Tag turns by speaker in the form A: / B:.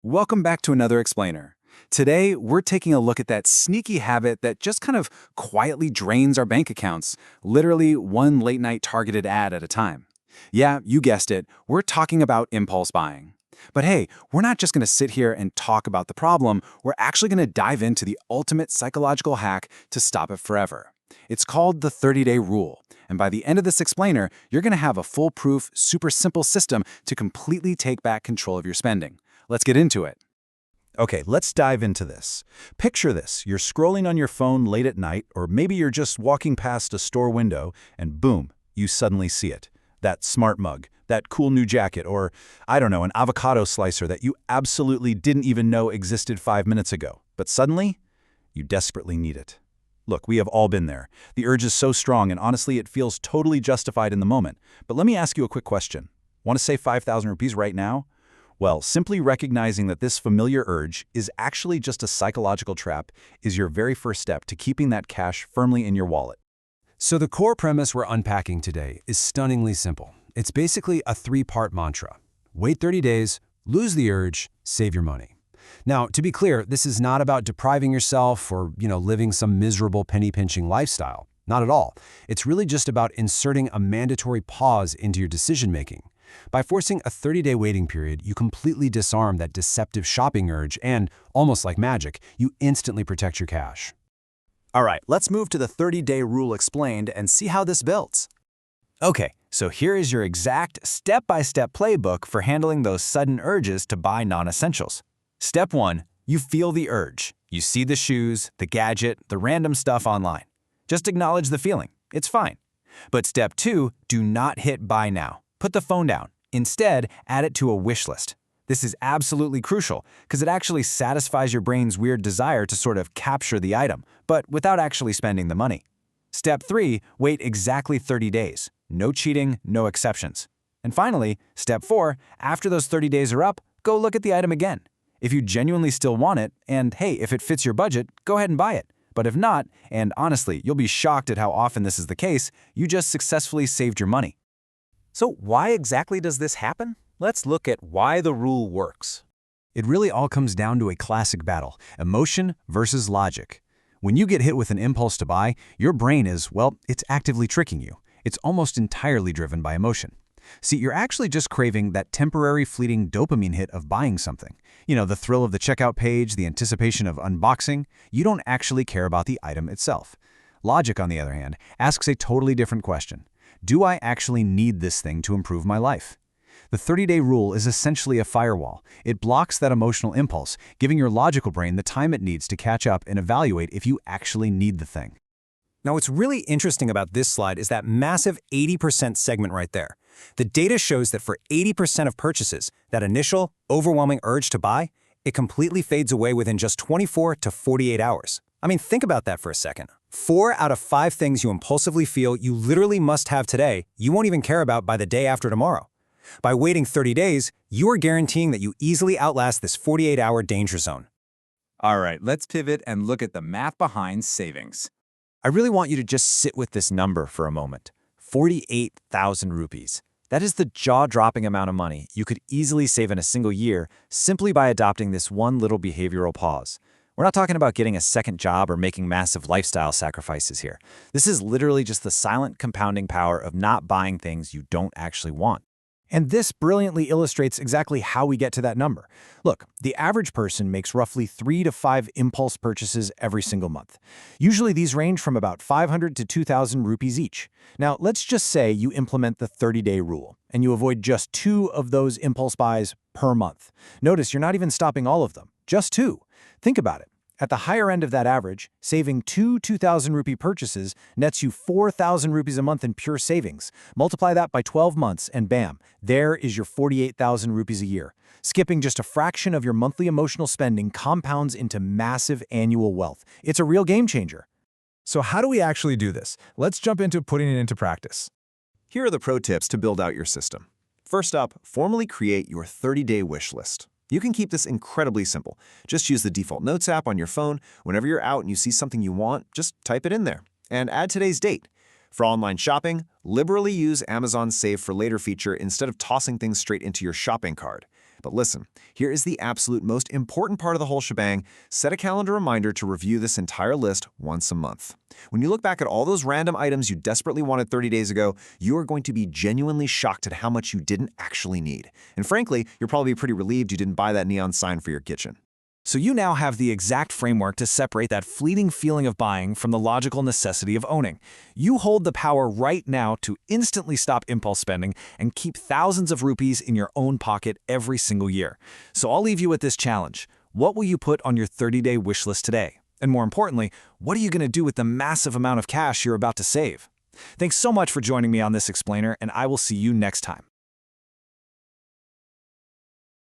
A: Welcome back to another explainer. Today, we're taking a look at that sneaky habit that just kind of quietly drains our bank accounts, literally one late night targeted ad at a time. Yeah, you guessed it, we're talking about impulse buying. But hey, we're not just going to sit here and talk about the problem, we're actually going to dive into the ultimate psychological hack to stop it forever. It's called the 30-day rule, and by the end of this explainer, you're going to have a foolproof, super simple system to completely take back control of your spending. Let's get into it.
B: Okay, let's dive into this. Picture this. You're scrolling on your phone late at night, or maybe you're just walking past a store window, and boom, you suddenly see it. That smart mug, that cool new jacket, or, I don't know, an avocado slicer that you absolutely didn't even know existed 5 minutes ago. But suddenly, you desperately need it. Look, we have all been there. The urge is so strong, and honestly, it feels totally justified in the moment. But let me ask you a quick question. Want to save 5,000 rupees right now? Well, simply recognizing that this familiar urge is actually just a psychological trap is your very first step to keeping that cash firmly in your wallet.
C: So the core premise we're unpacking today is stunningly simple. It's basically a three-part mantra. Wait 30 days, lose the urge, save your money. Now, to be clear, this is not about depriving yourself or, living some miserable penny-pinching lifestyle. Not at all. It's really just about inserting a mandatory pause into your decision-making. By forcing a 30-day waiting period, you completely disarm that deceptive shopping urge and, almost like magic, you instantly protect your cash.
D: All right, let's move to the 30-day rule explained and see how this builds. Okay, so here is your exact step-by-step playbook for handling those sudden urges to buy non-essentials. Step 1, you feel the urge. You see the shoes, the gadget, the random stuff online. Just acknowledge the feeling. It's fine. But step 2, do not hit buy now. Put the phone down. Instead, add it to a wish list. This is absolutely crucial because it actually satisfies your brain's weird desire to sort of capture the item, but without actually spending the money. Step 3, wait exactly 30 days. No cheating, no exceptions. And finally, step 4, after those 30 days are up, go look at the item again. If you genuinely still want it, and hey, if it fits your budget, go ahead and buy it. But if not, and honestly, you'll be shocked at how often this is the case, you just successfully saved your money. So why exactly does this happen? Let's look at why the rule works.
C: It really all comes down to a classic battle, emotion versus logic. When you get hit with an impulse to buy, your brain is, it's actively tricking you. It's almost entirely driven by emotion. See, you're actually just craving that temporary fleeting dopamine hit of buying something. The thrill of the checkout page, the anticipation of unboxing. You don't actually care about the item itself. Logic, on the other hand, asks a totally different question. Do I actually need this thing to improve my life? The 30-day rule is essentially a firewall. It blocks that emotional impulse, giving your logical brain the time it needs to catch up and evaluate if you actually need the thing.
D: Now, what's really interesting about this slide is that massive 80% segment right there. The data shows that for 80% of purchases, that initial, overwhelming urge to buy, it completely fades away within just 24 to 48 hours. I mean, think about that for a second. 4 out of 5 things you impulsively feel you literally must have today, you won't even care about by the day after tomorrow. By waiting 30 days, you are guaranteeing that you easily outlast this 48-hour danger zone.
A: All right, let's pivot and look at the math behind savings.
D: I really want you to just sit with this number for a moment. 48,000 rupees. That is the jaw-dropping amount of money you could easily save in a single year simply by adopting this one little behavioral pause. We're not talking about getting a second job or making massive lifestyle sacrifices here. This is literally just the silent compounding power of not buying things you don't actually want. And this brilliantly illustrates exactly how we get to that number. Look, the average person makes roughly 3 to 5 impulse purchases every single month. Usually these range from about 500 to 2,000 rupees each. Now, let's just say you implement the 30-day rule, and you avoid just 2 of those impulse buys per month. Notice you're not even stopping all of them, just 2. Think about it. At the higher end of that average, saving 2,000 rupee purchases nets you 4,000 rupees a month in pure savings. Multiply that by 12 months and bam, there is your 48,000 rupees a year. Skipping just a fraction of your monthly emotional spending compounds into massive annual wealth. It's a real game changer.
E: So how do we actually do this? Let's jump into putting it into practice.
F: Here are the pro tips to build out your system. First up, formally create your 30-day wish list. You can keep this incredibly simple. Just use the default Notes app on your phone. Whenever you're out and you see something you want, just type it in there. And add today's date. For online shopping, liberally use Amazon's Save for Later feature instead of tossing things straight into your shopping cart. But listen, here is the absolute most important part of the whole shebang. Set a calendar reminder to review this entire list once a month. When you look back at all those random items you desperately wanted 30 days ago, you are going to be genuinely shocked at how much you didn't actually need. And frankly, you'll probably be pretty relieved you didn't buy that neon sign for your kitchen.
D: So you now have the exact framework to separate that fleeting feeling of buying from the logical necessity of owning. You hold the power right now to instantly stop impulse spending and keep thousands of rupees in your own pocket every single year. So I'll leave you with this challenge. What will you put on your 30-day wish list today? And more importantly, what are you going to do with the massive amount of cash you're about to save? Thanks so much for joining me on this explainer, and I will see you next time.